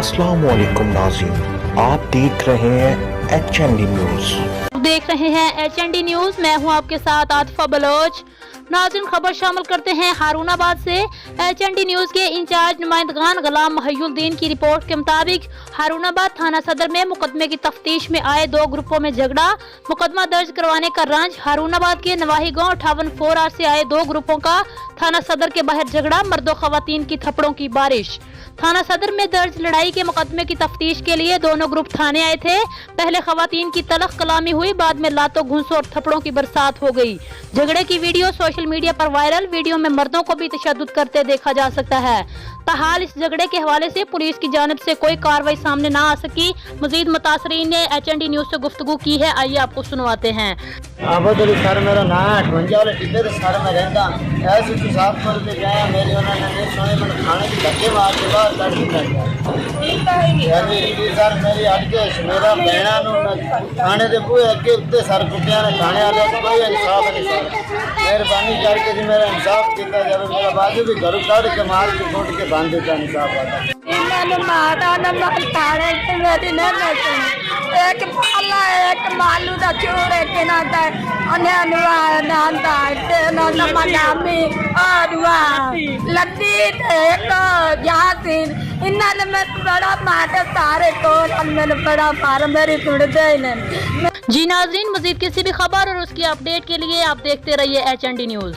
अस्सलाम वालेकुम नाज़रीन, आप देख रहे हैं HND न्यूज़। देख रहे हैं HND न्यूज़। मैं हूं आपके साथ आतिफा बलोच। नाज़रीन, खबर शामिल करते हैं हारूनाबाद से। HND न्यूज़ के इंचार्ज नुमाइंदगान गुलाम महिउद्दीन की रिपोर्ट के मुताबिक हारूनाबाद थाना सदर में मुकदमे की तफ्तीश में आए दो ग्रुपों में झगड़ा। मुकदमा दर्ज करवाने का रंज। हारूनाबाद के नवाही गांव 58 से आए दो ग्रुपों का थाना सदर के बाहर झगड़ा। मर्दों खवातीन की थप्पड़ों की बारिश। थाना सदर में दर्ज लड़ाई के मुकदमे की तफ्तीश के लिए दोनों ग्रुप थाने आए थे। पहले खवातीन की तलख कलामी हुई, बाद में लातों घूंसों और थप्पड़ों की बरसात हो गई। झगड़े की वीडियो सोशल मीडिया पर वायरल। वीडियो में मर्दों को भी तशद्दुद करते देखा जा सकता है। ताहाल इस झगड़े के हवाले से पुलिस की जानिब से कोई कार्रवाई सामने ना आ सकी। मजीद मुतासरीन ने HND न्यूज़ से गुफ्तगू की है, आइए आपको सुनवाते हैं। सर मेरा नाम है 58 वाले टिब्बे के सर में रहता ऐसे पेशाब करके गया मेरी उन्होंने नहीं सुने। मैंने खाने की धक्के मार के बाद सर मेरी हटके मेरा बहना खाने के बूहे अगे उत्ते सर कुटिया ने खाने वाले कोई इंसाफ नहीं सर। मेहरबानी करके जी मेरा इंसाफ किया जाए। मेरा बाजू भी घर काट के मार के फुट के बांध देता इंसाफ आता। एक पाला एक मालू दा चूर एक नाता अने नाता ना मनामी आदवा लद्दी एक यासीन इन्ना में बड़ा माटे सारे को हमने बड़ा फार मेरी टूट गई। जी नाज़रीन, मजीद किसी भी खबर और उसकी अपडेट के लिए आप देखते रहिए HND न्यूज़।